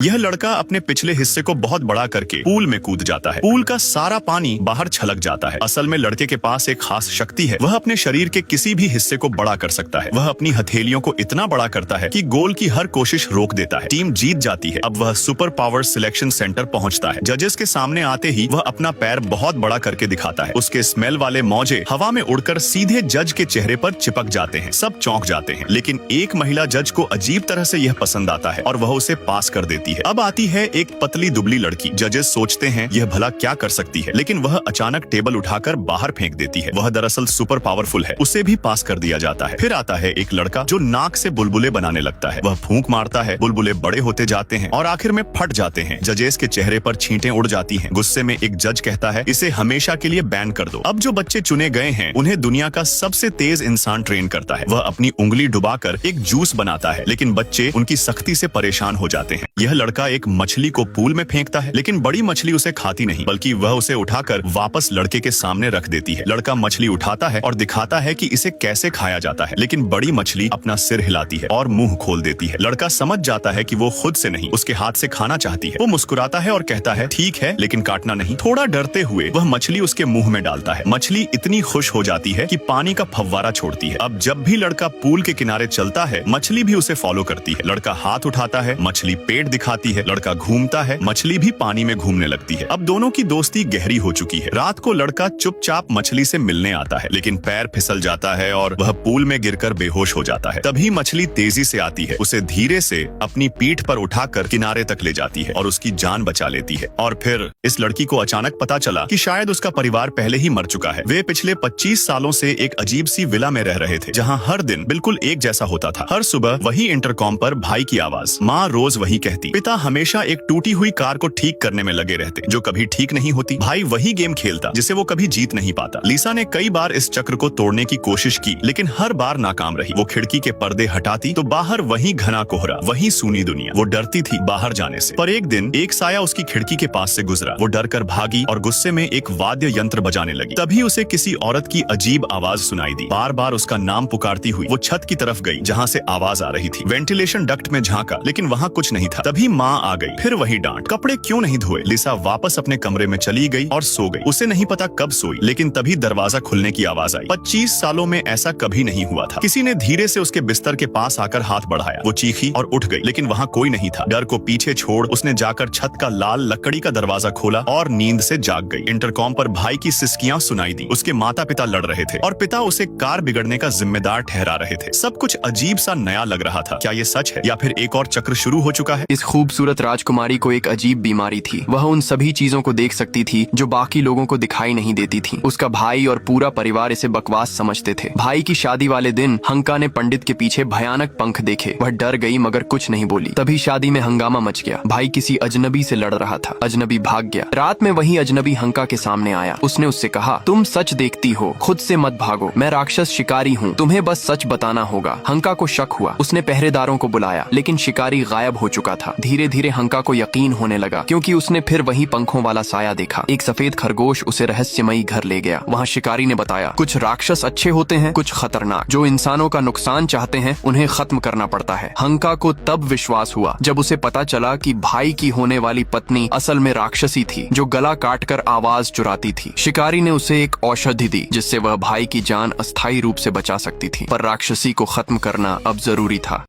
यह लड़का अपने पिछले हिस्से को बहुत बड़ा करके पूल में कूद जाता है। पूल का सारा पानी बाहर छलक जाता है। असल में लड़के के पास एक खास शक्ति है, वह अपने शरीर के किसी भी हिस्से को बड़ा कर सकता है। वह अपनी हथेलियों को इतना बड़ा करता है कि गोल की हर कोशिश रोक देता है। टीम जीत जाती है। अब वह सुपर पावर सिलेक्शन सेंटर पहुंचता है। जजेस के सामने आते ही वह अपना पैर बहुत बड़ा करके दिखाता है। उसके स्मेल वाले मौजे हवा में उड़कर सीधे जज के चेहरे पर चिपक जाते हैं। सब चौंक जाते हैं, लेकिन एक महिला जज को अजीब तरह से यह पसंद आता है और वह उसे पास कर देती है। अब आती है एक पतली दुबली लड़की। जजेस सोचते हैं यह भला क्या कर सकती है, लेकिन वह अचानक टेबल उठाकर बाहर फेंक देती है। वह दरअसल सुपर पावरफुल है, उसे भी पास कर दिया जाता है। फिर आता है एक लड़का जो नाक से बुलबुले बनाने लगता है। वह फूंक मारता है, बुलबुले बड़े होते जाते हैं और आखिर में फट जाते हैं। जजेस के चेहरे पर छींटें उड़ जाती हैं। गुस्से में एक जज कहता है इसे हमेशा के लिए बैन कर दो। अब जो बच्चे चुने गए हैं उन्हें दुनिया का सबसे तेज इंसान ट्रेन करता है। वह अपनी उंगली डुबाकर एक जूस बनाता है, लेकिन बच्चे उनकी सख्ती से परेशान हो जाते हैं। यह लड़का एक मछली को पूल में फेंकता है, लेकिन बड़ी मछली उसे खाती नहीं, बल्कि वह उसे उठाकर वापस लड़के के सामने रख देती है। लड़का मछली उठाता है और दिखाता है कि इसे कैसे खाया जाता है, लेकिन बड़ी मछली अपना सिर हिलाती है और मुंह खोल देती है। लड़का समझ जाता है कि वो खुद से नहीं, उसके हाथ से खाना चाहती है। वो मुस्कुराता है और कहता है ठीक है, लेकिन काटना नहीं। थोड़ा डरते हुए वह मछली उसके मुंह में डालता है। मछली इतनी खुश हो जाती है कि पानी का फव्वारा छोड़ती है। अब जब भी लड़का पूल के किनारे चलता है, मछली भी उसे फॉलो करती है। लड़का हाथ उठाता है, मछली पेट दिखाती है। लड़का घूमता है, मछली भी पानी में घूमने लगती है। अब दोनों की दोस्ती गहरी हो चुकी है। रात को लड़का चुपचाप मछली से मिलने आता है, लेकिन पैर फिसल जाता है और वह पूल में गिरकर बेहोश हो जाता है। तभी मछली तेजी से आती है, उसे धीरे से अपनी पीठ पर उठाकर किनारे तक ले जाती है और उसकी जान बचा लेती है। और फिर इस लड़की को अचानक पता चला कि शायद उसका परिवार पहले ही मर चुका है। वे पिछले 25 सालों से एक अजीब सी विला में रह रहे थे, जहां हर दिन बिल्कुल एक जैसा होता था। हर सुबह वही इंटरकॉम पर भाई की आवाज, माँ रोज वही कहती, पिता हमेशा एक टूटी हुई कार को ठीक करने में लगे रहते जो कभी ठीक नहीं होती। भाई वही गेम खेलता जिसे वो कभी जीत नहीं पाता। लिसा ने कई बार इस चक्र को तोड़ने की कोशिश की, लेकिन हर बार नाकाम रही। वो खिड़की के पर्दे हटाती तो बाहर वही घना कोहरा, वही सूनी दुनिया। वो डरती थी बाहर जाने से। पर एक दिन एक साया उसकी खिड़की के पास से गुजरा। वो डरकर भागी और गुस्से में एक वाद्य यंत्र बजाने लगी। तभी उसे किसी औरत की अजीब आवाज सुनाई दी। बार बार उसका नाम पुकारती हुई वो छत की तरफ गई जहाँ से आवाज आ रही थी। वेंटिलेशन डक्ट में झांका, लेकिन वहाँ कुछ नहीं था। तभी माँ आ गई। फिर वही डांट, कपड़े क्यों नहीं धोए। लिसा वापस अपने कमरे में चली गई और सो गई। उसे नहीं पता कब सोई, लेकिन तभी दरवाजा खुलने की आवाज आई। 25 सालों में ऐसा कभी नहीं हुआ था। किसी ने धीरे से उसके बिस्तर के पास आकर हाथ बढ़ाया। वो चीखी और उठ गई, लेकिन वहाँ कोई नहीं था। डर को पीछे छोड़ उसने जाकर छत का लाल लकड़ी का दरवाजा खोला और नींद से जाग गई। इंटरकॉम पर भाई की सिसकियां सुनाई दी। उसके माता पिता लड़ रहे थे और पिता उसे कार बिगड़ने का जिम्मेदार ठहरा रहे थे। सब कुछ अजीब सा नया लग रहा था। क्या ये सच है या फिर एक और चक्र शुरू हो चुका है? इस खूबसूरत राजकुमारी को एक अजीब बीमारी थी। वह उन सभी चीजों को देख सकती थी जो बाकी लोगों को दिखाई नहीं देती थी। उसका भाई और पूरा परिवार इसे बकवास समझते थे। भाई की शादी वाले दिन हंका ने पंडित के पीछे भयानक पंख देखे। वह डर गई मगर कुछ नहीं बोली। तभी शादी में हंगामा मच गया। भाई किसी अजनबी से लड़ रहा था। अजनबी भाग गया। रात में वही अजनबी हंका के सामने आया। उसने उससे कहा, तुम सच देखती हो, खुद से मत भागो। मैं राक्षस शिकारी हूँ, तुम्हें बस सच बताना होगा। हंका को शक हुआ। उसने पहरेदारों को बुलाया, लेकिन शिकारी गायब हो चुका था। धीरे धीरे हंका को यकीन होने लगा, क्योंकि उसने फिर वही पंखों वाला साया देखा। एक सफेद खरगोश उसे रहस्यमयी घर ले गया। वहाँ शिकारी ने बताया, कुछ राक्षस अच्छे होते हैं, कुछ खतरनाक। जो इंसानों का नुकसान चाहते हैं उन्हें खत्म करना पड़ता है। हंका को तब विश्वास हुआ जब उसे पता चला कि भाई की होने वाली पत्नी असल में राक्षसी थी, जो गला काटकर आवाज चुराती थी। शिकारी ने उसे एक औषधि दी जिससे वह भाई की जान अस्थायी रूप से बचा सकती थी, पर राक्षसी को खत्म करना अब जरूरी था।